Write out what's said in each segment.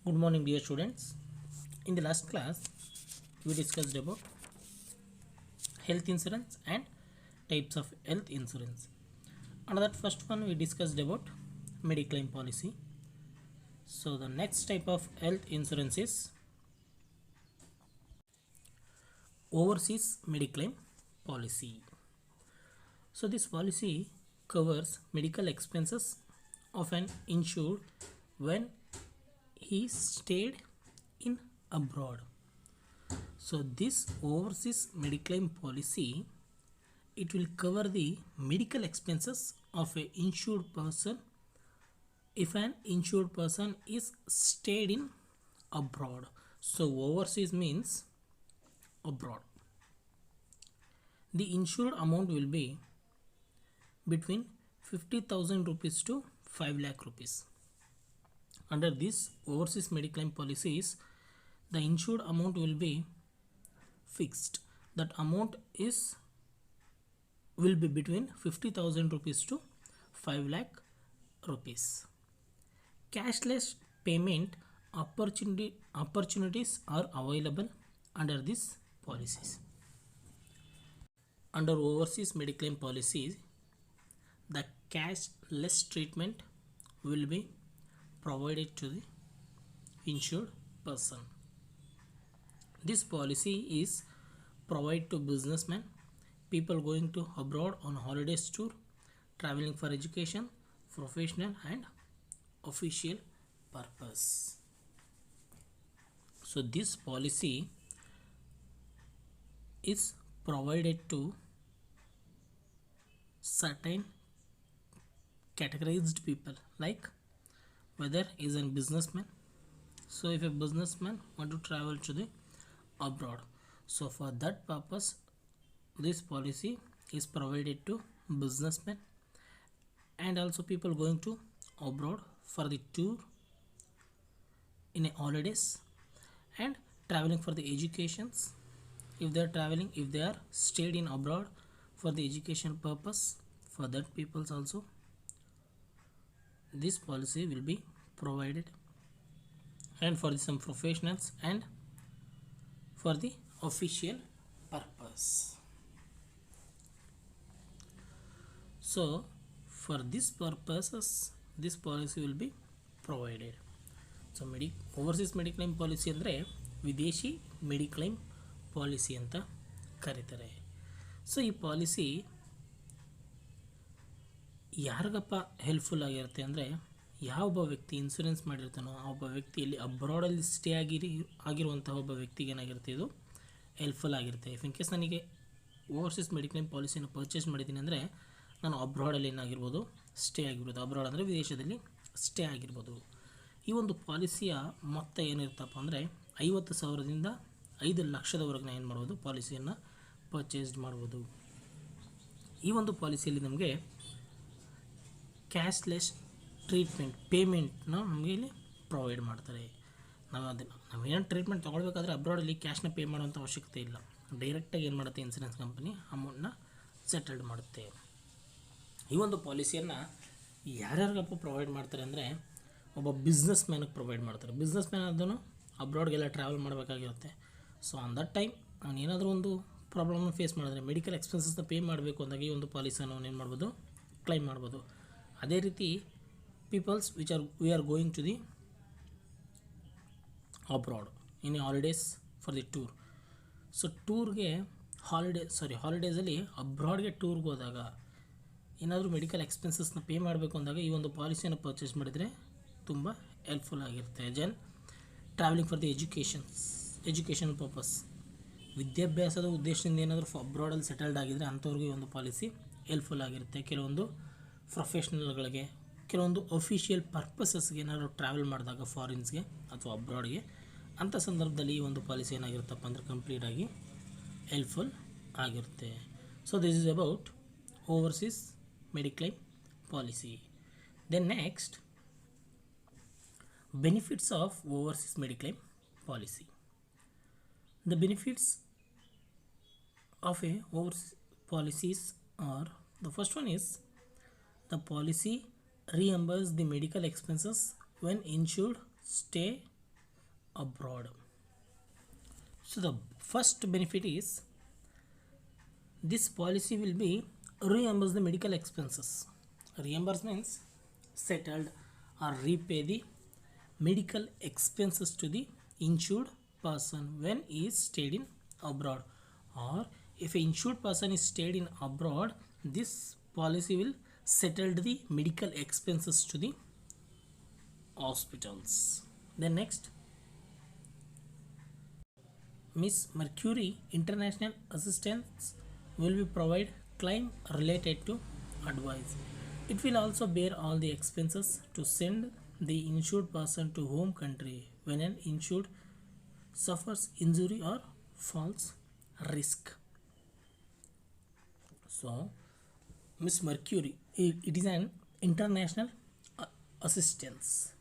Good morning, dear students. In the last class, we discussed about health insurance and types of health insurance. Under that first one, we discussed about mediclaim policy. So the next type of health insurance is overseas mediclaim policy. So this policy covers medical expenses of an insured when he stayed in abroad. So this overseas mediclaim policy, it will cover the medical expenses of a insured person if an insured person is stayed in abroad. So overseas means abroad. The insured amount will be between 50,000 rupees to 5 lakh rupees. Under this overseas mediclaim policies, the insured amount will be fixed. That amount will be between 50,000 rupees to 5 lakh rupees. Cashless payment opportunities are available under these policies. Under overseas mediclaim policies, the cashless treatment will be provided to the insured person. This policy is provided to businessmen, people going to abroad on holidays tour, traveling for education, professional and official purpose. So this policy is provided to certain categorized people, like whether is a businessman. So if a businessman want to travel to the abroad, so for that purpose this policy is provided to businessmen and also people going to abroad for the tour in a holidays and traveling for the educations. If they are traveling, if they are stayed in abroad for the education purpose, for that peoples also this policy will be provided, and for some professionals and for the official purpose. So for this purposes this policy will be provided. So overseas mediclaim policy ಅಂದರೆ ವಿದೇಶಿ ಮೆಡಿಕ್ಲೈಮ್ policy ಅಂತ ಕರೀತಾರೆ. So ಈ policy ಯಾರಿಗಪ್ಪ helpful ಆಗಿರುತ್ತೆ ಅಂದರೆ, ಯಾವೊಬ್ಬ ವ್ಯಕ್ತಿ insurance ಮಾಡಿರ್ತಾನೋ ಆ ಒಬ್ಬ ವ್ಯಕ್ತಿಯಲ್ಲಿ ಅಬ್ರಾಡಲ್ಲಿ ಸ್ಟೇ ಆಗಿರುವಂತಹ ಒಬ್ಬ ವ್ಯಕ್ತಿಗೆ ಏನಾಗಿರುತ್ತೆ, ಇದು ಹೆಲ್ಪ್ಫುಲ್ ಆಗಿರುತ್ತೆ. ಇಫ್ ಇನ್ ಕೇಸ್ ನನಗೆ ಓವರ್ಸೀಸ್ ಮೆಡಿಕ್ಲೈಮ್ ಪಾಲಿಸಿಯನ್ನು ಪರ್ಚೇಸ್ ಮಾಡಿದ್ದೀನಿ ಅಂದರೆ ನಾನು ಅಬ್ರಾಡಲ್ಲಿ ಏನಾಗಿರ್ಬೋದು, ಸ್ಟೇ ಆಗಿರ್ಬೋದು. ಅಬ್ರಾಡ್ ಅಂದರೆ ವಿದೇಶದಲ್ಲಿ ಸ್ಟೇ ಆಗಿರ್ಬೋದು. ಈ ಒಂದು ಪಾಲಿಸಿಯ ಮೊತ್ತ ಏನಿರುತ್ತಪ್ಪ ಅಂದರೆ 50,000ದಿಂದ 5 ಲಕ್ಷದವರೆಗೆ ಏನು ಮಾಡ್ಬೋದು, ಪಾಲಿಸಿಯನ್ನು ಪರ್ಚೇಸ್ ಮಾಡ್ಬೋದು. ಈ ಒಂದು ಪಾಲಿಸಿಯಲ್ಲಿ ನಮಗೆ ಕ್ಯಾಶ್ಲೆಸ್ ಟ್ರೀಟ್ಮೆಂಟ್ ಪೇಮೆಂಟ್ನ ನಮಗೆ ಇಲ್ಲಿ ಪ್ರೊವೈಡ್ ಮಾಡ್ತಾರೆ. ನಾವೇನು ಟ್ರೀಟ್ಮೆಂಟ್ ತೊಗೊಳ್ಬೇಕಾದ್ರೆ ಅಬ್ರಾಡಲ್ಲಿ ಕ್ಯಾಶ್ನ ಪೇ ಮಾಡೋಂಥ ಅವಶ್ಯಕತೆ ಇಲ್ಲ. ಡೈರೆಕ್ಟಾಗಿ ಏನು ಮಾಡುತ್ತೆ, ಇನ್ಸೂರೆನ್ಸ್ ಕಂಪನಿ ಅಮೌಂಟ್ನ ಸೆಟಲ್ಡ್ ಮಾಡುತ್ತೆ. ಈ ಒಂದು ಪಾಲಿಸಿಯನ್ನು ಯಾರ್ಯಾರಿಗಪ್ಪ ಪ್ರೊವೈಡ್ ಮಾಡ್ತಾರೆ ಅಂದರೆ, ಒಬ್ಬ ಬಿಸ್ನೆಸ್ ಮ್ಯಾನಿಗೆ ಪ್ರೊವೈಡ್ ಮಾಡ್ತಾರೆ. ಬಿಸ್ನೆಸ್ ಮ್ಯಾನ್ ಅದನ್ನು ಅಬ್ರಾಡ್ಗೆಲ್ಲ ಟ್ರಾವೆಲ್ ಮಾಡಬೇಕಾಗಿರುತ್ತೆ. ಸೊ ಆನ್ ದಟ್ ಟೈಮ್ ನಾನು ಏನಾದರೂ ಒಂದು ಪ್ರಾಬ್ಲಮ್ನ ಫೇಸ್ ಮಾಡಿದ್ರೆ, ಮೆಡಿಕಲ್ ಎಕ್ಸ್ಪೆನ್ಸಸ್ನ ಪೇ ಮಾಡಬೇಕು ಅಂದಾಗ ಈ ಒಂದು ಪಾಲಿಸಿಯನ್ನು ಏನು ಮಾಡ್ಬೋದು, ಕ್ಲೈಮ್ ಮಾಡ್ಬೋದು. ಅದೇ ರೀತಿ peoples we are going to the abroad in holidays for the tour. So ಟೂರ್ಗೆ ಹಾಲಿಡೇಸಲ್ಲಿ ಅಬ್ರಾಡ್ಗೆ ಟೂರ್ಗೆ ಹೋದಾಗ ಏನಾದರೂ ಮೆಡಿಕಲ್ ಎಕ್ಸ್ಪೆನ್ಸಸ್ನ ಪೇ ಮಾಡಬೇಕು ಅಂದಾಗ ಈ ಒಂದು ಪಾಲಿಸಿಯನ್ನು ಪರ್ಚೇಸ್ ಮಾಡಿದರೆ ತುಂಬ ಹೆಲ್ಪ್ಫುಲ್ ಆಗಿರುತ್ತೆ. Travelling for the education purpose, ವಿದ್ಯಾಭ್ಯಾಸದ ಉದ್ದೇಶದಿಂದ ಏನಾದರೂ ಅಬ್ರಾಡಲ್ಲಿ ಸೆಟಲ್ಡ್ ಆಗಿದ್ದರೆ ಅಂಥವ್ರಿಗೆ ಈ ಒಂದು ಪಾಲಿಸಿ ಹೆಲ್ಪ್ಫುಲ್ ಆಗಿರುತ್ತೆ. ಕೆಲವೊಂದು ಪ್ರೊಫೆಷ್ನಲ್ಗಳಿಗೆ, ಕೆಲವೊಂದು ಅಫಿಷಿಯಲ್ ಪರ್ಪಸಸ್ಗೆ ಏನಾದರೂ ಟ್ರಾವೆಲ್ ಮಾಡಿದಾಗ ಫಾರಿನ್ಸ್ಗೆ ಅಥವಾ ಅಬ್ರಾಡ್ಗೆ, ಅಂಥ ಸಂದರ್ಭದಲ್ಲಿ ಈ ಒಂದು ಪಾಲಿಸಿ ಏನಾಗಿರುತ್ತಪ್ಪ ಅಂದರೆ ಕಂಪ್ಲೀಟಾಗಿ ಹೆಲ್ಪ್ಫುಲ್ ಆಗಿರುತ್ತೆ. So this is about overseas mediclaim policy. Then next, benefits of overseas mediclaim policy. The benefits of a overseas policies are, the first one is the policy reimburse the medical expenses when insured stay abroad. So the first benefit is this policy will be reimburse the medical expenses. Reimburse means settled or repay the medical expenses to the insured person when he is stayed in abroad, or if an insured person is stayed in abroad, this policy will settle the medical expenses to the hospitals. Then next, Miss Mercury International Assistance will be provide claim related to advice. It will also bear all the expenses to send the insured person to home country when an insured suffers injury or falls risk. So, Miss Mercury, it is an international assistance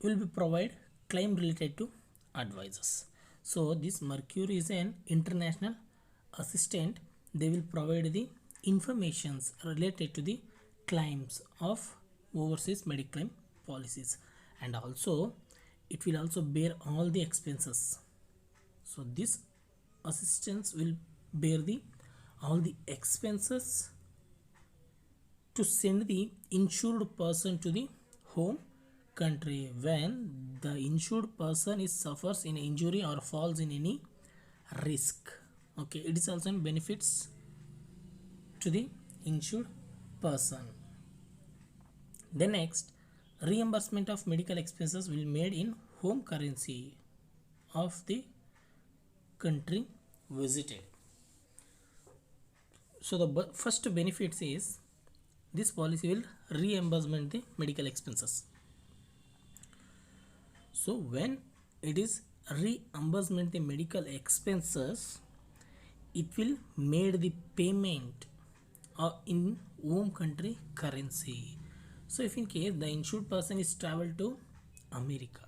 will be provide claim related to advisors. So this Mercury is an international assistant. They will provide the informations related to the claims of overseas medical policies, and also it will also bear all the expenses. So this assistance will bear the all the expenses to send the insured person to the home country when the insured person is suffers in injury or falls in any risk. Okay, it is also benefits to the insured person. The next, reimbursement of medical expenses will be made in home currency of the country visited. So the first benefits is this policy will reimbursement the medical expenses. So when it is reimbursement the medical expenses, it will made the payment in home country currency. So if in case the insured person is traveled to America,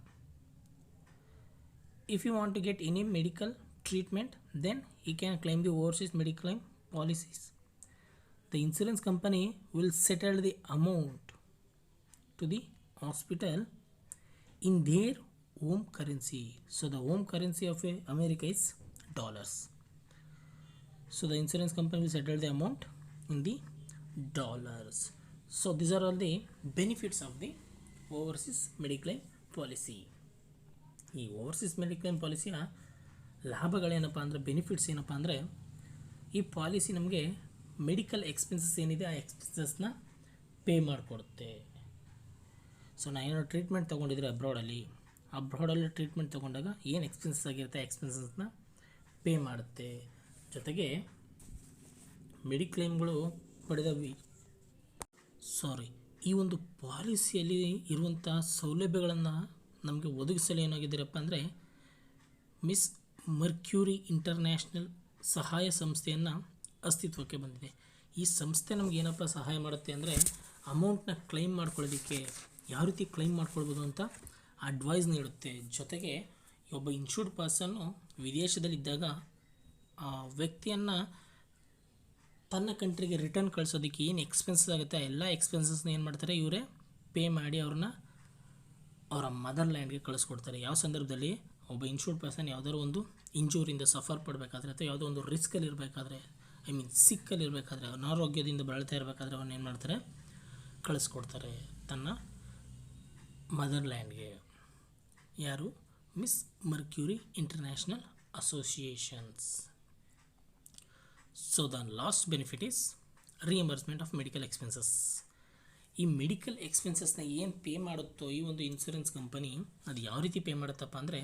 if you want to get any medical treatment, then he can claim the overseas medical claim policies. The insurance company will settle the amount to the hospital in their home currency. So the home currency of America is dollars. So the insurance company will settle the amount in the dollars. So these are all the benefits of the overseas medical policy. ಈ overseas Mediclaim ಪಾಲಿಸಿಯ ಲಾಭಗಳೇನಪ್ಪ ಅಂದರೆ, benefits ಏನಪ್ಪ ಅಂದರೆ, ಈ policy ನಮಗೆ medical expenses ಏನಿದೆ ಆ ಎಕ್ಸ್ಪೆನ್ಸಸ್ನ pay ಮಾಡಿಕೊಡುತ್ತೆ. ಸೊ ನಾನೇನೋ ಟ್ರೀಟ್ಮೆಂಟ್ ತೊಗೊಂಡಿದ್ರೆ ಅಬ್ರಾಡಲ್ಲಿ ಟ್ರೀಟ್ಮೆಂಟ್ ತೊಗೊಂಡಾಗ ಏನು ಎಕ್ಸ್ಪೆನ್ಸಸ್ ಆಗಿರುತ್ತೆ ಆ ಎಕ್ಸ್ಪೆನ್ಸಸ್ನ ಪೇ ಮಾಡುತ್ತೆ. ಜೊತೆಗೆ ಮೆಡಿಕ್ಲೇಮ್ಗಳು ಈ ಒಂದು ಪಾಲಿಸಿಯಲ್ಲಿ ಇರುವಂಥ ಸೌಲಭ್ಯಗಳನ್ನು ನಮಗೆ ಒದಗಿಸಲು ಏನಾಗಿದ್ದೀರಪ್ಪ ಅಂದರೆ ಮಿಸ್ ಮರ್ಕ್ಯೂರಿ ಇಂಟರ್ನ್ಯಾಷನಲ್ ಸಹಾಯ ಸಂಸ್ಥೆಯನ್ನು ಅಸ್ತಿತ್ವಕ್ಕೆ ಬಂದಿದೆ. ಈ ಸಂಸ್ಥೆ ನಮ್ಗೆ ಏನಪ್ಪ ಸಹಾಯ ಮಾಡುತ್ತೆ ಅಂದರೆ, ಅಮೌಂಟ್ನ ಕ್ಲೈಮ್ ಮಾಡ್ಕೊಳ್ಳೋದಕ್ಕೆ ಯಾವ ರೀತಿ ಕ್ಲೈಮ್ ಮಾಡ್ಕೊಳ್ಬೋದು ಅಂತ ಅಡ್ವೈಸ್ ನೀಡುತ್ತೆ. ಜೊತೆಗೆ ಒಬ್ಬ ಇನ್ಶೂರ್ಡ್ ಪರ್ಸನ್ನು ವಿದೇಶದಲ್ಲಿದ್ದಾಗ ಆ ವ್ಯಕ್ತಿಯನ್ನು ತನ್ನ ಕಂಟ್ರಿಗೆ ರಿಟರ್ನ್ ಕಳಿಸೋದಕ್ಕೆ ಏನು ಎಕ್ಸ್ಪೆನ್ಸಸ್ ಆಗುತ್ತೆ ಆ ಎಲ್ಲ ಎಕ್ಸ್ಪೆನ್ಸಸ್ನ ಏನು ಮಾಡ್ತಾರೆ, ಇವರೇ ಪೇ ಮಾಡಿ ಅವ್ರನ್ನ ಅವರ ಮದರ್ ಲ್ಯಾಂಡ್ಗೆ ಕಳಿಸ್ಕೊಡ್ತಾರೆ. ಯಾವ ಸಂದರ್ಭದಲ್ಲಿ ಒಬ್ಬ ಇನ್ಶೂರ್ಡ್ ಪರ್ಸನ್ ಯಾವುದಾದ್ರು ಒಂದು ಇಂಜೂರಿಂದ ಸಫರ್ ಪಡಬೇಕಾದ್ರೆ ಅಥವಾ ಯಾವುದೋ ಒಂದು ರಿಸ್ಕಲ್ಲಿ ಇರಬೇಕಾದ್ರೆ, ಸಿಕ್ಕಲ್ಲಿ ಇರಬೇಕಾದ್ರೆ, ಅನಾರೋಗ್ಯದಿಂದ ಬಳಲ್ತಾ ಇರಬೇಕಾದ್ರೆ ಅವನ್ನ ಏನು ಮಾಡ್ತಾರೆ, ಕಳಿಸ್ಕೊಡ್ತಾರೆ ತನ್ನ ಮದರ್ ಲ್ಯಾಂಡ್ಗೆ. ಯಾರು? Miss mercury international associations. So the last benefit is reimbursement of medical expenses. ಈ ಮೆಡಿಕಲ್ ಎಕ್ಸ್ಪೆನ್ಸಸ್ನ ಏನು ಪೇ ಮಾಡುತ್ತೋ ಈ ಒಂದು ಇನ್ಸೂರೆನ್ಸ್ ಕಂಪನಿ, ಅದು ಯಾವ ರೀತಿ ಪೇ ಮಾಡುತ್ತಪ್ಪ ಅಂದರೆ,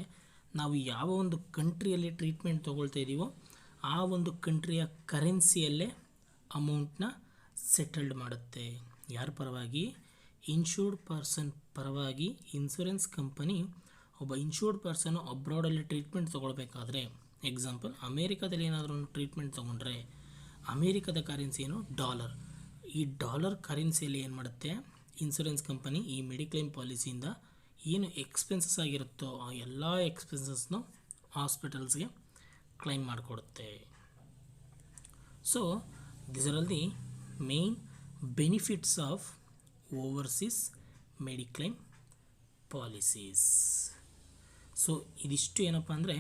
ನಾವು ಯಾವ ಒಂದು ಕಂಟ್ರಿಯಲ್ಲಿ ಟ್ರೀಟ್ಮೆಂಟ್ ತೊಗೊಳ್ತಾ ಇದ್ದೀವೋ ಆ ಒಂದು ಕಂಟ್ರಿಯ ಕರೆನ್ಸಿಯಲ್ಲೇ ಅಮೌಂಟ್ನ ಸೆಟಲ್ಡ್ ಮಾಡುತ್ತೆ. ಯಾರ ಪರವಾಗಿ? ಇನ್ಶೂರ್ಡ್ ಪರ್ಸನ್ ಪರವಾಗಿ ಇನ್ಸೂರೆನ್ಸ್ ಕಂಪನಿ ಒಬ್ಬ ಇನ್ಶೂರ್ಡ್ ಪರ್ಸನ್ನು ಅಬ್ರಾಡಲ್ಲಿ ಟ್ರೀಟ್ಮೆಂಟ್ ತೊಗೊಳ್ಬೇಕಾದ್ರೆ, ಎಕ್ಸಾಂಪಲ್ ಅಮೇರಿಕಾದಲ್ಲಿ ಏನಾದರೂ ಒಂದು ಟ್ರೀಟ್ಮೆಂಟ್ ತೊಗೊಂಡ್ರೆ ಅಮೇರಿಕಾದ ಕರೆನ್ಸಿ ಏನು? ಡಾಲರ್. ಈ ಡಾಲರ್ ಕರೆನ್ಸಿಯಲ್ಲಿ ಏನು ಮಾಡುತ್ತೆ ಇನ್ಸೂರೆನ್ಸ್ ಕಂಪನಿ ಈ ಮೆಡಿಕ್ಲೇಮ್ ಪಾಲಿಸಿಯಿಂದ ಏನು ಎಕ್ಸ್ಪೆನ್ಸಸ್ ಆಗಿರುತ್ತೋ ಆ ಎಲ್ಲ ಎಕ್ಸ್ಪೆನ್ಸಸ್ನು ಹಾಸ್ಪಿಟಲ್ಸ್ಗೆ ಕ್ಲೈಮ್ ಮಾಡಿಕೊಡುತ್ತೆ. So this are all the main benefits of overseas mediclaim policies. So ಇದಿಷ್ಟು ಏನಪ್ಪ ಅಂದರೆ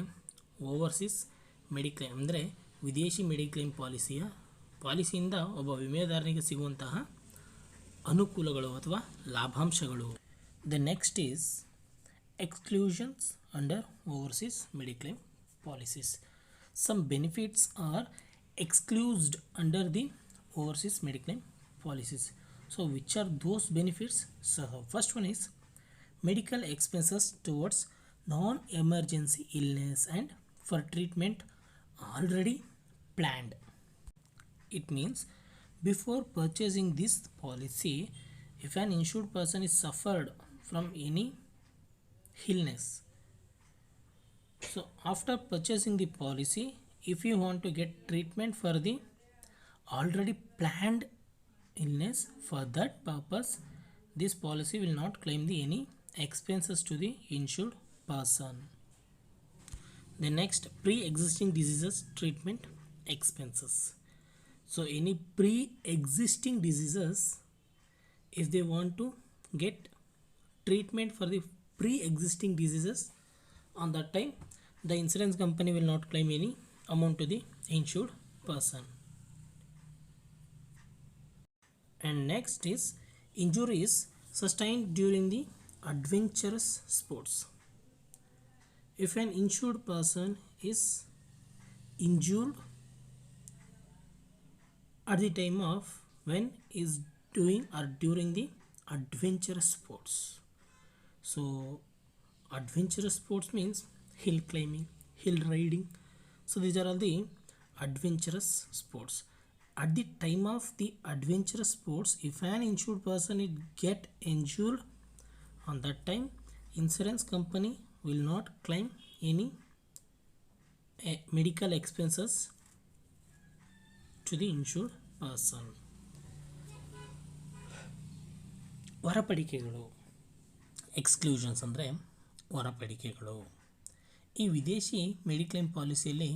ಓವರ್ಸೀಸ್ ಮೆಡಿಕ್ಲೇಮ್ ಅಂದರೆ ವಿದೇಶಿ ಮೆಡಿಕ್ಲೇಮ್ ಪಾಲಿಸಿಯಿಂದ ಒಬ್ಬ ವಿಮೆದಾರನಿಗೆ ಸಿಗುವಂತಹ ಅನುಕೂಲಗಳು ಅಥವಾ ಲಾಭಾಂಶಗಳು. The next is exclusions under overseas mediclaim policies. Some benefits are excluded under the overseas mediclaim policies. So which are those benefits? So first one is medical expenses towards non-emergency illness and for treatment already planned. It means before purchasing this policy, if an insured person is suffered from any illness, so after purchasing the policy, if you want to get treatment for the already planned illness, for that purpose this policy will not claim the any expenses to the insured person. The next, pre-existing diseases treatment expenses. So any pre-existing diseases, if they want to get treatment for the pre-existing diseases, on that time the insurance company will not claim any amount to the insured person. And next is injuries sustained during the adventurous sports. If an insured person is injured at the time of when is doing or during the adventurous sports. So adventurous sports means hill climbing, hill riding. So these are all the adventurous sports. At the time of the adventurous sports, if an insured person get injured, on that time insurance company will not claim any medical expenses to the insured person. ಹೊರಪಡಿಕೆಗಳು, ಎಕ್ಸ್ಕ್ಲೂಷನ್ಸ್ ಅಂದರೆ ಹೊರಪಡಿಕೆಗಳು. ಈ ವಿದೇಶಿ ಮೆಡಿಕ್ಲೇಮ್ ಪಾಲಿಸಿಯಲ್ಲಿ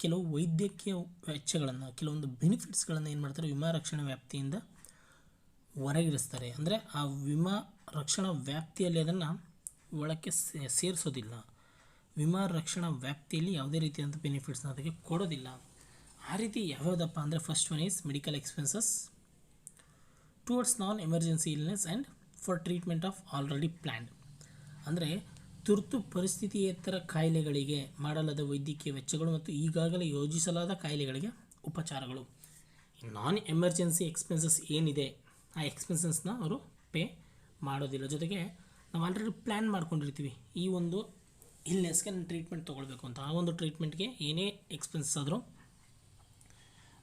ಕೆಲವು ವೈದ್ಯಕೀಯ ವೆಚ್ಚಗಳನ್ನು, ಕೆಲವೊಂದು ಬೆನಿಫಿಟ್ಸ್ಗಳನ್ನು ಏನು ಮಾಡ್ತಾರೆ, ವಿಮಾ ರಕ್ಷಣಾ ವ್ಯಾಪ್ತಿಯಿಂದ ಹೊರಗಿರಿಸ್ತಾರೆ. ಅಂದರೆ ಆ ವಿಮಾ ರಕ್ಷಣಾ ವ್ಯಾಪ್ತಿಯಲ್ಲಿ ಅದನ್ನು ಒಳಕ್ಕೆ ಸೇರಿಸೋದಿಲ್ಲ. ವಿಮಾ ರಕ್ಷಣಾ ವ್ಯಾಪ್ತಿಯಲ್ಲಿ ಯಾವುದೇ ರೀತಿಯಾದಂಥ ಬೆನಿಫಿಟ್ಸ್ನ ಅದಕ್ಕೆ ಕೊಡೋದಿಲ್ಲ. ಆ ರೀತಿ ಯಾವ್ಯಾವುದಪ್ಪ ಅಂದರೆ first one is medical expenses towards non emergency illness and for treatment of already planned. ಅಂದರೆ ತುರ್ತು ಪರಿಸ್ಥಿತಿಯೇತರ ಕಾಯಿಲೆಗಳಿಗೆ ಮಾಡಲಾದ ವೈದ್ಯಕೀಯ ವೆಚ್ಚಗಳು ಮತ್ತು ಈಗಾಗಲೇ ಯೋಜಿಸಲಾದ ಕಾಯಿಲೆಗಳಿಗೆ ಉಪಚಾರಗಳು. ನಾನ್ ಎಮರ್ಜೆನ್ಸಿ ಎಕ್ಸ್ಪೆನ್ಸಸ್ ಏನಿದೆ ಆ ಎಕ್ಸ್ಪೆನ್ಸಸ್ನ ಅವರು ಪೇ ಮಾಡೋದಿಲ್ಲ. ಜೊತೆಗೆ ನಾವು ಆಲ್ರೆಡಿ ಪ್ಲ್ಯಾನ್ ಮಾಡ್ಕೊಂಡಿರ್ತೀವಿ, ಈ ಒಂದು ಇಲ್ನೆಸ್ಗೆ ನಾನು ಟ್ರೀಟ್ಮೆಂಟ್ ತೊಗೊಳ್ಬೇಕು ಅಂತ. ಆ ಒಂದು ಟ್ರೀಟ್ಮೆಂಟ್ಗೆ ಏನೇ ಎಕ್ಸ್ಪೆನ್ಸಸ್ ಆದರೂ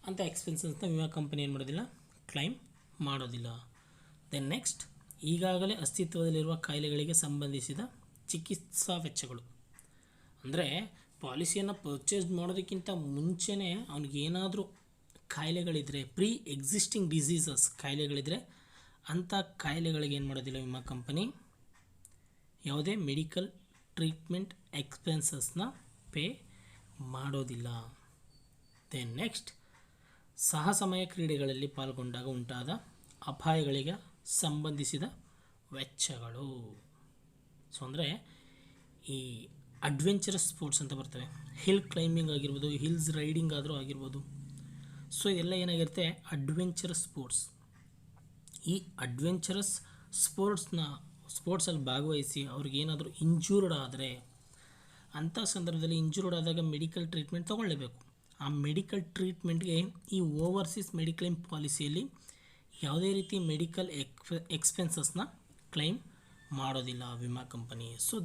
ಅಂಥ ಎಕ್ಸ್ಪೆನ್ಸಸ್ನ ವಿಮಾ ಕಂಪನಿ ಏನು ಮಾಡೋದಿಲ್ಲ, ಕ್ಲೈಮ್ ಮಾಡೋದಿಲ್ಲ. ದೆನ್ ನೆಕ್ಸ್ಟ್, ಈಗಾಗಲೇ ಅಸ್ತಿತ್ವದಲ್ಲಿರುವ ಕಾಯಿಲೆಗಳಿಗೆ ಸಂಬಂಧಿಸಿದ ಚಿಕಿತ್ಸಾ ವೆಚ್ಚಗಳು. ಅಂದರೆ ಪಾಲಿಸಿಯನ್ನು ಪರ್ಚೇಸ್ ಮಾಡೋದಕ್ಕಿಂತ ಮುಂಚೆನೇ ಅವನಿಗೇನಾದರೂ ಕಾಯಿಲೆಗಳಿದ್ದರೆ, ಪ್ರೀ ಎಕ್ಸಿಸ್ಟಿಂಗ್ ಡಿಸೀಸಸ್ ಕಾಯಿಲೆಗಳಿದ್ದರೆ, ಅಂಥ ಕಾಯಿಲೆಗಳಿಗೆ ಏನು ಮಾಡೋದಿಲ್ಲ ವಿಮಾ ಕಂಪನಿ, ಯಾವುದೇ ಮೆಡಿಕಲ್ ಟ್ರೀಟ್ಮೆಂಟ್ ಎಕ್ಸ್ಪೆನ್ಸಸ್ನ ಪೇ ಮಾಡೋದಿಲ್ಲ. ದೆನ್ ನೆಕ್ಸ್ಟ್, ಸಾಹಸಮಯ ಕ್ರೀಡೆಗಳಲ್ಲಿ ಪಾಲ್ಗೊಂಡಾಗ ಉಂಟಾದ ಅಪಾಯಗಳಿಗೆ ಸಂಬಂಧಿಸಿದ ವೆಚ್ಚಗಳು. ಸೊ ಅಂದರೆ ಈ ಅಡ್ವೆಂಚರಸ್ ಸ್ಪೋರ್ಟ್ಸ್ ಅಂತ ಬರ್ತವೆ, ಹಿಲ್ ಕ್ಲೈಂಬಿಂಗ್ ಆಗಿರ್ಬೋದು, ಹಿಲ್ಸ್ ರೈಡಿಂಗ್ ಆದರೂ ಆಗಿರ್ಬೋದು. ಸೊ ಇದೆಲ್ಲ ಏನಾಗಿರುತ್ತೆ, ಅಡ್ವೆಂಚರಸ್ ಸ್ಪೋರ್ಟ್ಸ್. ಈ ಅಡ್ವೆಂಚರಸ್ ಸ್ಪೋರ್ಟ್ಸಲ್ಲಿ ಭಾಗವಹಿಸಿ ಅವ್ರಿಗೇನಾದರೂ ಇಂಜೂರ್ಡ್ ಆದರೆ, ಅಂಥ ಸಂದರ್ಭದಲ್ಲಿ ಇಂಜೂರ್ಡ್ ಆದಾಗ ಮೆಡಿಕಲ್ ಟ್ರೀಟ್ಮೆಂಟ್ ತೊಗೊಳ್ಳೇಬೇಕು. ಆ ಮೆಡಿಕಲ್ ಟ್ರೀಟ್ಮೆಂಟ್ಗೆ ಈ ಓವರ್ಸೀಸ್ ಮೆಡಿಕ್ಲೇಮ್ ಪಾಲಿಸಿಯಲ್ಲಿ ಯಾವುದೇ ರೀತಿ ಮೆಡಿಕಲ್ ಎಕ್ಸ್ಪೆನ್ಸಸ್ನ ಕ್ಲೈಮ್ ಮಾಡೋದಿಲ್ಲ ವಿಮಾ ಕಂಪನಿ. ಸೊ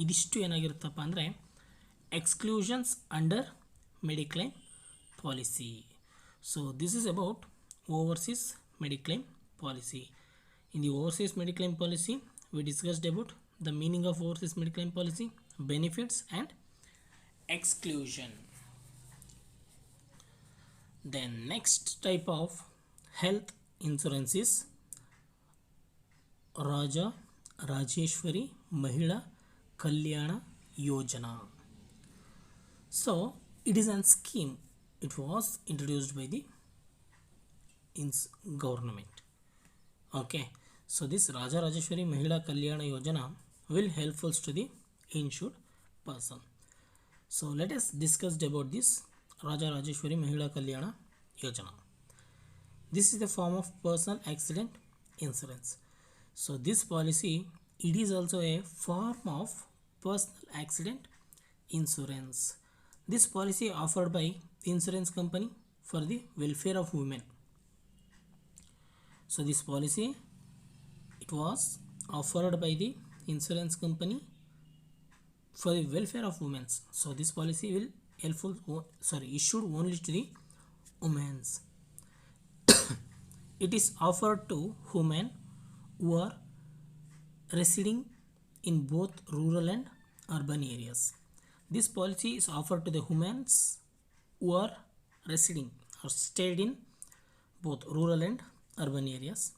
ಇದಿಷ್ಟು ಏನಾಗಿರುತ್ತಪ್ಪ ಅಂದರೆ exclusions under mediclaim policy. So this is about overseas mediclaim policy. In the overseas mediclaim policy we discussed about the meaning of overseas mediclaim policy, benefits and exclusion. The next type of health insurance is Raja Rajeshwari Mahila Kalyana Yojana. So it is a scheme. It was introduced by the government. Okay. So this Raja Rajeshwari Mahila Kalyana Yojana will helpful to the insured person. So let us discuss about this Raja Rajeshwari Mahila Kalyana Yojana. This is the form of personal accident insurance. So this policy, it is also a form of personal accident insurance. This policy offered by the insurance company for the welfare of women. So this policy, it was offered by the insurance company for the welfare of women. So this policy will issued only to the women. It is offered to women who are residing in both rural and urban areas. This policy is offered to the women who are residing or stayed in both rural and urban areas.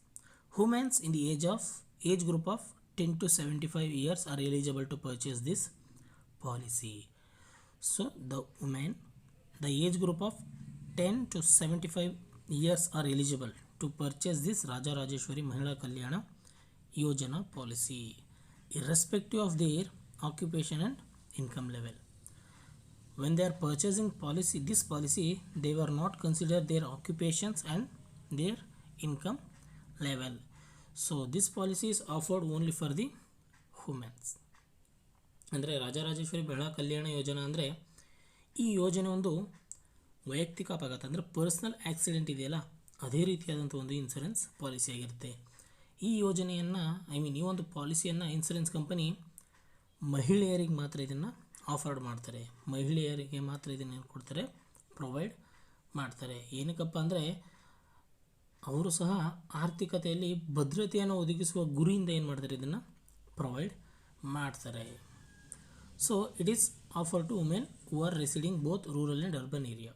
Women in the age group of 10 to 75 years are eligible to purchase this policy. So the women, the age group of 10 to 75 years are eligible to purchase this Raja Rajeshwari Mahila Kalyana Yojana policy, irrespective of their occupation and income level. When they are purchasing this policy, they were not considered their occupations and their income level. So this policy is offered only for the women. ಅಂದರೆ ರಾಜರಾಜೇಶ್ವರಿ ಮಹಿಳಾ ಕಲ್ಯಾಣ ಯೋಜನಾ ಅಂದರೆ ಈ ಯೋಜನೆ ಒಂದು ವೈಯಕ್ತಿಕ ಅಪಘಾತ ಅಂದರೆ personal accident ಇದೆಯಲ್ಲ, ಅದೇ ರೀತಿಯಾದಂಥ ಒಂದು ಇನ್ಸೂರೆನ್ಸ್ ಪಾಲಿಸಿ ಆಗಿರುತ್ತೆ. ಈ ಯೋಜನೆಯನ್ನು ಈ ಒಂದು ಪಾಲಿಸಿಯನ್ನು ಇನ್ಸೂರೆನ್ಸ್ ಕಂಪನಿ ಮಹಿಳೆಯರಿಗೆ ಮಾತ್ರ ಇದನ್ನು ಆಫರ್ಡ್ ಮಾಡ್ತಾರೆ. ಮಹಿಳೆಯರಿಗೆ ಮಾತ್ರ ಇದನ್ನು ಕೊಡ್ತಾರೆ, ಪ್ರೊವೈಡ್ ಮಾಡ್ತಾರೆ. ಏನಕ್ಕಪ್ಪ ಅಂದರೆ ಅವರು ಸಹ ಆರ್ಥಿಕತೆಯಲ್ಲಿ ಭದ್ರತೆಯನ್ನು ಒದಗಿಸುವ ಗುರಿಯಿಂದ ಏನು ಮಾಡ್ತಾರೆ, ಇದನ್ನು ಪ್ರೊವೈಡ್ ಮಾಡ್ತಾರೆ. So it is offer to women who are residing both rural and urban area.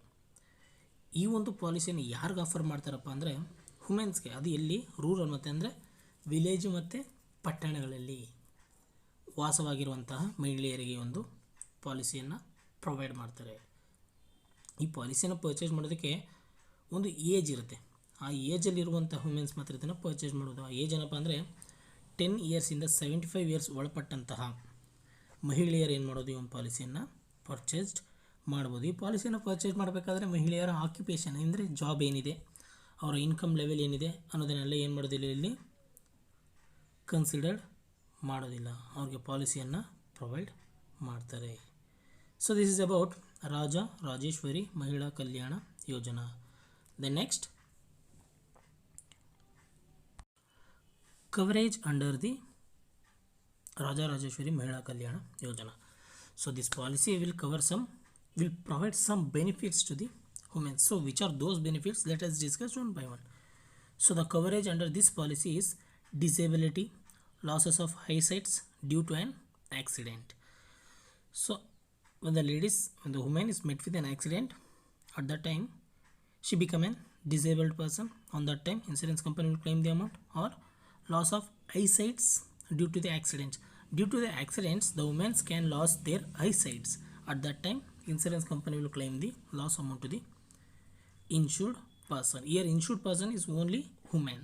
ಈ ಒಂದು ಪಾಲಿಸಿಯನ್ನು ಯಾರಿಗೆ ಆಫರ್ ಮಾಡ್ತಾರಪ್ಪ ಅಂದರೆ ವುಮೆನ್ಸ್ಗೆ. ಅದು ಎಲ್ಲಿ? ರೂರಲ್ ಮತ್ತು ಅಂದರೆ ವಿಲೇಜು ಮತ್ತು ಪಟ್ಟಣಗಳಲ್ಲಿ ವಾಸವಾಗಿರುವಂತಹ ಮಹಿಳೆಯರಿಗೆ ಒಂದು ಪಾಲಿಸಿಯನ್ನು ಪ್ರೊವೈಡ್ ಮಾಡ್ತಾರೆ. ಈ ಪಾಲಿಸಿಯನ್ನು ಪರ್ಚೇಸ್ ಮಾಡೋದಕ್ಕೆ ಒಂದು ಏಜ್ ಇರುತ್ತೆ. ಆ ಏಜಲ್ಲಿರುವಂಥ ವುಮೆನ್ಸ್ ಮಾತ್ರ ಇದನ್ನು ಪರ್ಚೇಸ್ ಮಾಡೋದು. ಆ ಏಜ್ ಏನಪ್ಪ ಅಂದರೆ 10 ಇಯರ್ಸಿಂದ 75 ಇಯರ್ಸ್ ಒಳಪಟ್ಟಂತಹ ಮಹಿಳೆಯರು ಏನು ಮಾಡೋದು, ಈ ಒಂದು ಪಾಲಿಸಿಯನ್ನು ಪರ್ಚೇಸ್ಡ್ ಮಾಡ್ಬೋದು. ಈ ಪಾಲಿಸಿಯನ್ನು ಪರ್ಚೇಸ್ ಮಾಡಬೇಕಾದ್ರೆ ಮಹಿಳೆಯರ ಆಕ್ಯುಪೇಷನ್ ಅಂದರೆ ಜಾಬ್ ಏನಿದೆ, ಅವರ ಇನ್ಕಮ್ ಲೆವೆಲ್ ಏನಿದೆ ಅನ್ನೋದನ್ನೆಲ್ಲ ಏನು ಮಾಡೋದಿಲ್ಲ, ಇಲ್ಲಿ ಕನ್ಸಿಡರ್ಡ್ ಮಾಡೋದಿಲ್ಲ. ಅವ್ರಿಗೆ ಪಾಲಿಸಿಯನ್ನು ಪ್ರೊವೈಡ್ ಮಾಡ್ತಾರೆ. So this is about Raja Rajeshwari ಮಹಿಳಾ ಕಲ್ಯಾಣ ಯೋಜನಾ. The next, coverage under the Raja Rajeshwari Mahila Kalyana Yojana. So this policy will provide some benefits to the women. So which are those benefits? Let us discuss one by one. So the coverage under this policy is disability, losses of eyesight due to an accident. So when the woman is met with an accident, at that time she become a disabled person. On that time insurance company will claim the amount. Or loss of eyesight due to the accidents. Due to the accidents, the women can lose their eyesight. At that time, insurance company will claim the loss amount to the insured person. Here, insured person is only women.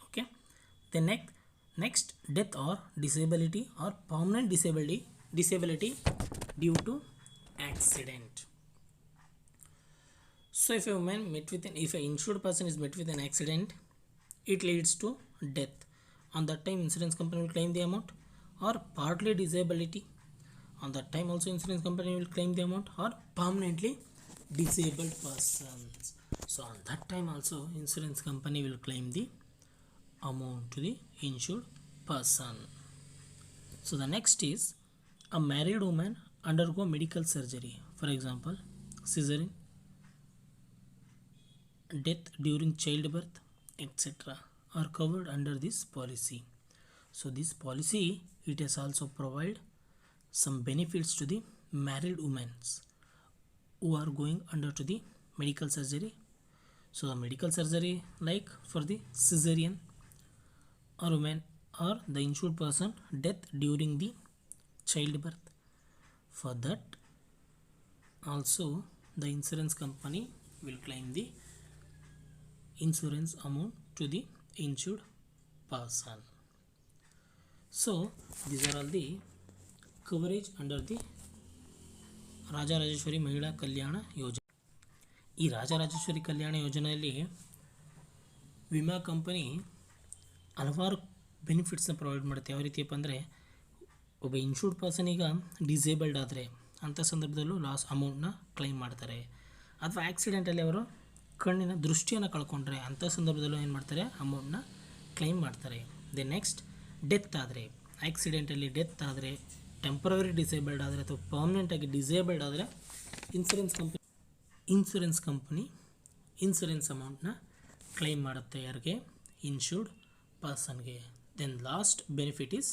Okay. The next, death or disability or permanent disability due to accident. So, if an insured person is met with an accident, it leads to death. On that time insurance company will claim the amount. Or partly disability, on that time also insurance company will claim the amount. Or permanently disabled persons, so on that time also insurance company will claim the amount to the insured person. So the next is a married woman undergo medical surgery, for example cesarean, death during childbirth, etc. are covered under this policy. So this policy, it has also provide some benefits to the married women who are going under to the medical surgery. So the medical surgery like for the cesarean or women or the insured person death during the childbirth, for that also the insurance company will claim the insurance amount to the insured person. So these are all the coverage under the Rajarajeshwari ಮಹಿಳಾ ಕಲ್ಯಾಣ ಯೋಜನೆ. ಈ ರಾಜರಾಜೇಶ್ವರಿ ಕಲ್ಯಾಣ ಯೋಜನೆಯಲ್ಲಿ ವಿಮಾ company ಹಲವಾರು ಬೆನಿಫಿಟ್ಸ್ನ provide ಮಾಡುತ್ತೆ. ಯಾವ ರೀತಿಯಪ್ಪ ಅಂದರೆ, ಒಬ್ಬ ಇನ್ಶೂರ್ಡ್ ಪರ್ಸನ್ ಈಗ ಡಿಸೇಬಲ್ಡ್ ಆದರೆ ಅಂಥ ಸಂದರ್ಭದಲ್ಲೂ ಲಾಸ್ ಅಮೌಂಟ್ನ ಕ್ಲೈಮ್ ಮಾಡ್ತಾರೆ. ಅಥವಾ ಆ್ಯಕ್ಸಿಡೆಂಟಲ್ಲಿ ಅವರು ಕಣ್ಣಿನ ದೃಷ್ಟಿಯನ್ನು ಕಳ್ಕೊಂಡ್ರೆ ಅಂಥ ಸಂದರ್ಭದಲ್ಲೂ ಏನು ಮಾಡ್ತಾರೆ, ಅಮೌಂಟ್ನ ಕ್ಲೈಮ್ ಮಾಡ್ತಾರೆ. ದೆನ್ ನೆಕ್ಸ್ಟ್, ಡೆತ್ ಆದರೆ, ಆ್ಯಕ್ಸಿಡೆಂಟಲ್ಲಿ ಡೆತ್ ಆದರೆ, ಟೆಂಪ್ರವರಿ ಡಿಸೇಬಲ್ಡ್ ಆದರೆ ಅಥವಾ ಪರ್ಮನೆಂಟಾಗಿ ಡಿಸೇಬಲ್ಡ್ ಆದರೆ ಇನ್ಸೂರೆನ್ಸ್ ಕಂಪನಿ ಇನ್ಸೂರೆನ್ಸ್ ಅಮೌಂಟ್ನ ಕ್ಲೈಮ್ ಮಾಡುತ್ತೆ. ಯಾರಿಗೆ? ಇನ್ಶೂರ್ಡ್ ಪರ್ಸನ್ಗೆ. ದೆನ್ ಲಾಸ್ಟ್ ಬೆನಿಫಿಟ್ ಈಸ್,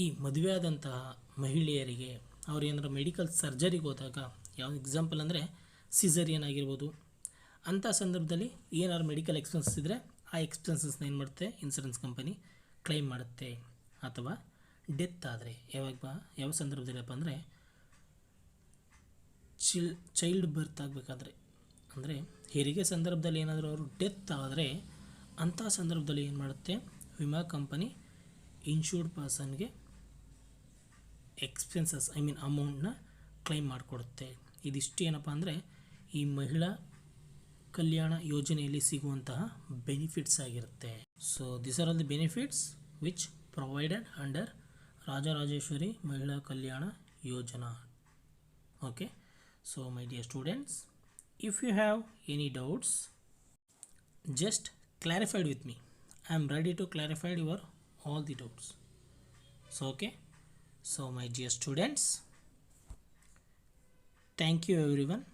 ಈ ಮದುವೆ ಆದಂತಹ ಮಹಿಳೆಯರಿಗೆ ಅವ್ರು ಏನಾರು ಮೆಡಿಕಲ್ ಸರ್ಜರಿಗೆ ಹೋದಾಗ, ಯಾವ ಎಕ್ಸಾಂಪಲ್ ಅಂದರೆ ಸಿಸರಿಯನ್ ಆಗಿರ್ಬೋದು, ಅಂಥ ಸಂದರ್ಭದಲ್ಲಿ ಏನಾದ್ರು ಮೆಡಿಕಲ್ ಎಕ್ಸ್ಪೆನ್ಸಸ್ ಇದ್ದರೆ ಆ ಎಕ್ಸ್ಪೆನ್ಸಸ್ನ ಏನು ಮಾಡುತ್ತೆ, ಇನ್ಸೂರೆನ್ಸ್ ಕಂಪನಿ ಕ್ಲೈಮ್ ಮಾಡುತ್ತೆ. ಅಥವಾ ಡೆತ್ ಆದರೆ, ಯಾವ ಸಂದರ್ಭದಲ್ಲಪ್ಪ ಅಂದರೆ ಚೈಲ್ಡ್ ಬರ್ತ್ ಆಗಬೇಕಾದ್ರೆ, ಅಂದರೆ ಹೆರಿಗೆ ಸಂದರ್ಭದಲ್ಲಿ ಏನಾದರೂ ಅವರು ಡೆತ್ ಆದರೆ ಅಂಥ ಸಂದರ್ಭದಲ್ಲಿ ಏನು ಮಾಡುತ್ತೆ, ವಿಮಾ ಕಂಪನಿ ಇನ್ಶೂರ್ಡ್ ಪರ್ಸನ್ಗೆ ಎಕ್ಸ್ಪೆನ್ಸಸ್ ಅಮೌಂಟ್ನ ಕ್ಲೈಮ್ ಮಾಡಿಕೊಡುತ್ತೆ. ಇದಿಷ್ಟು ಏನಪ್ಪ ಅಂದರೆ ಈ ಮಹಿಳಾ ಕಲ್ಯಾಣ ಯೋಜನೆಯಲ್ಲಿ ಸಿಗುವಂತಹ ಬೆನಿಫಿಟ್ಸ್ ಆಗಿರುತ್ತೆ. So this are all the benefits which provided under Rajarajeshwari ಮಹಿಳಾ ಕಲ್ಯಾಣ ಯೋಜನಾ. Okay, so my dear students, if you have any doubts, just clarified with me. I am ready to clarify your all the doubts. So okay, so my dear students, thank you everyone